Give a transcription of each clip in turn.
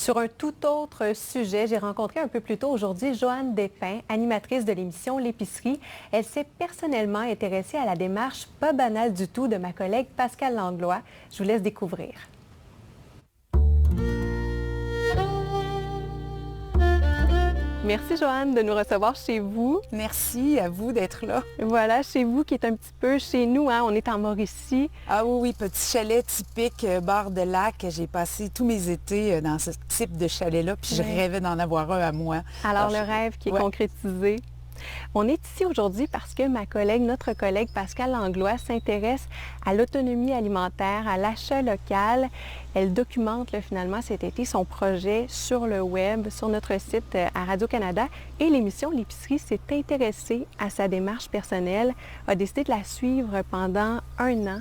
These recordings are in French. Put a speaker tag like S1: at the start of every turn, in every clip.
S1: Sur un tout autre sujet, j'ai rencontré un peu plus tôt aujourd'hui Joanne Despins, animatrice de l'émission L'épicerie. Elle s'est personnellement intéressée à la démarche pas banale du tout de ma collègue Pascale Langlois. Je vous laisse découvrir. Merci Joanne de nous recevoir chez vous.
S2: Merci à vous d'être là.
S1: Voilà, chez vous qui est un petit peu chez nous, hein? On est en Mauricie.
S2: Ah oui, oui, petit chalet typique, bord de lac. J'ai passé tous mes étés dans ce type de chalet-là, puis je rêvais d'en avoir un à moi.
S1: Alors, le rêve qui est concrétisé. On est ici aujourd'hui parce que notre collègue Pascale Langlois s'intéresse à l'autonomie alimentaire, à l'achat local. Elle documente finalement cet été son projet sur le web, sur notre site à Radio-Canada. Et l'émission L'épicerie s'est intéressée à sa démarche personnelle, a décidé de la suivre pendant un an,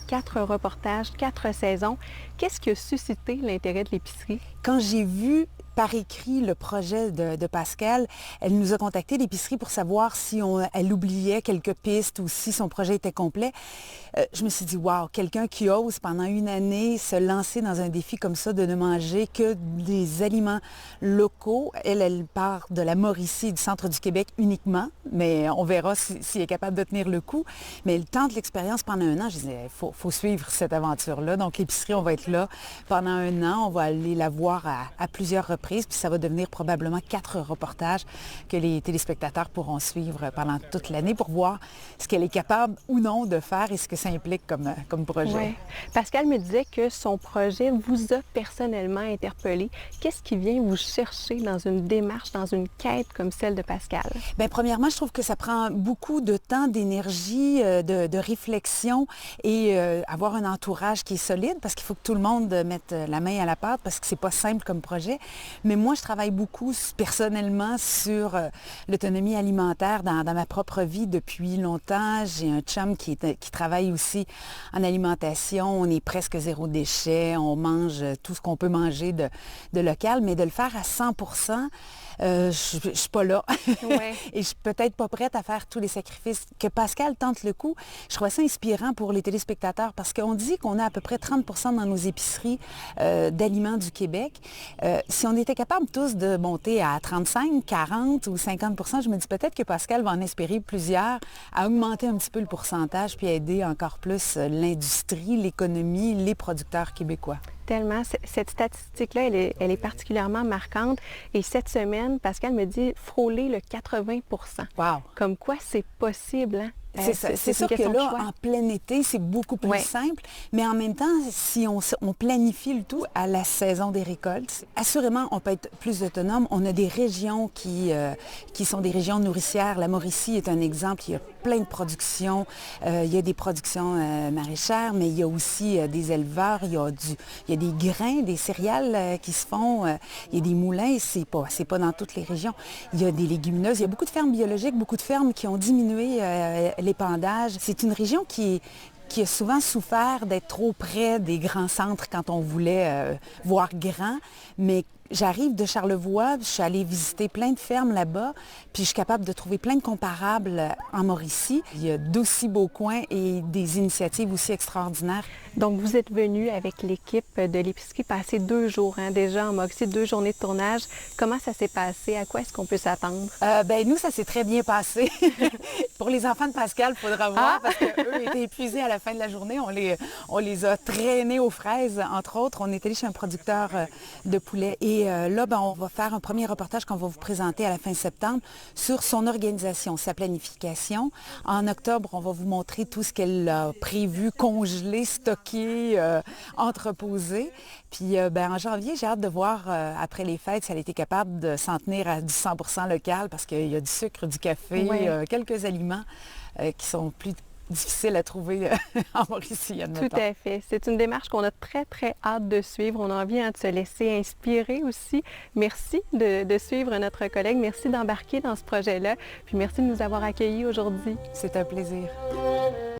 S1: 4 reportages, 4 saisons. Qu'est-ce qui a suscité l'intérêt de l'épicerie?
S2: Quand j'ai vu par écrit le projet de Pascale, elle nous a contacté l'épicerie pour savoir si elle oubliait quelques pistes ou si son projet était complet. Je me suis dit, wow, quelqu'un qui ose pendant une année se lancer dans un défi comme ça de ne manger que des aliments locaux. Elle part de la Mauricie, du centre du Québec uniquement, mais on verra s'il est capable de tenir le coup. Mais elle tente l'expérience pendant un an. Je disais, il faut suivre cette aventure-là. Donc l'épicerie, on va être là pendant un an. On va aller la voir à plusieurs reprises. Puis ça va devenir probablement 4 reportages que les téléspectateurs pourront suivre pendant toute l'année pour voir ce qu'elle est capable ou non de faire et ce que ça implique comme projet.
S1: Ouais. Pascale me disait que son projet vous a personnellement interpellé. Qu'est-ce qui vient vous chercher dans une démarche, dans une quête comme celle de Pascale?
S2: Bien, premièrement, je trouve que ça prend beaucoup de temps, d'énergie, de réflexion et avoir un entourage qui est solide parce qu'il faut que tout le monde mette la main à la pâte parce que c'est pas simple comme projet. Mais moi, je travaille beaucoup personnellement sur l'autonomie alimentaire dans ma propre vie depuis longtemps. J'ai un chum qui travaille aussi en alimentation. On est presque zéro déchet. On mange tout ce qu'on peut manger de local, mais de le faire à 100%, je suis pas là.
S1: Ouais.
S2: Et je suis peut-être pas prête à faire tous les sacrifices. Que Pascale tente le coup, je trouve ça inspirant pour les téléspectateurs parce qu'on dit qu'on a à peu près 30% dans nos épiceries d'aliments du Québec. Si on était capable tous de monter à 35, 40 ou 50%, je me dis peut-être que Pascale va en inspirer plusieurs à augmenter un petit peu le pourcentage puis à aider encore plus l'industrie, l'économie, les producteurs québécois.
S1: Tellement. Cette statistique-là, elle est particulièrement marquante. Et cette semaine, Pascale me dit frôler le 80%.
S2: Wow!
S1: Comme quoi, c'est possible, hein?
S2: C'est sûr que là, en plein été, c'est beaucoup plus simple, mais en même temps, si on planifie le tout à la saison des récoltes, assurément, on peut être plus autonome. On a des régions qui sont des régions nourricières. La Mauricie est un exemple. Il y a plein de productions. Il y a des productions maraîchères, mais il y a aussi des éleveurs. Il y a des grains, des céréales qui se font. Il y a des moulins. C'est pas dans toutes les régions. Il y a des légumineuses. Il y a beaucoup de fermes biologiques, beaucoup de fermes qui ont diminué l'épandage. C'est une région qui a souvent souffert d'être trop près des grands centres quand on voulait voir grand, mais j'arrive de Charlevoix, je suis allée visiter plein de fermes là-bas, puis je suis capable de trouver plein de comparables en Mauricie. Il y a d'aussi beaux coins et des initiatives aussi extraordinaires.
S1: Donc, vous êtes venu avec l'équipe de l'épicerie passer 2 jours déjà en Mauricie, 2 journées de tournage. Comment ça s'est passé? À quoi est-ce qu'on peut s'attendre?
S2: Nous, ça s'est très bien passé. Pour les enfants de Pascale, il faudra voir parce qu'eux étaient épuisés à la fin de la journée. On les a traînés aux fraises, entre autres. On est allé chez un producteur de poulet. Et là, on va faire un premier reportage qu'on va vous présenter à la fin septembre sur son organisation, sa planification. En octobre, on va vous montrer tout ce qu'elle a prévu, congelé, stocké, entreposé. Puis en janvier, j'ai hâte de voir, après les fêtes, si elle a été capable de s'en tenir à du 100% local parce qu'il y a du sucre, du café, quelques aliments qui sont plus difficiles à trouver en Mauricie, admettons.
S1: Tout à fait. C'est une démarche qu'on a très, très hâte de suivre. On a envie de se laisser inspirer aussi. Merci de suivre notre collègue. Merci d'embarquer dans ce projet-là. Puis merci de nous avoir accueillis aujourd'hui.
S2: C'est un plaisir.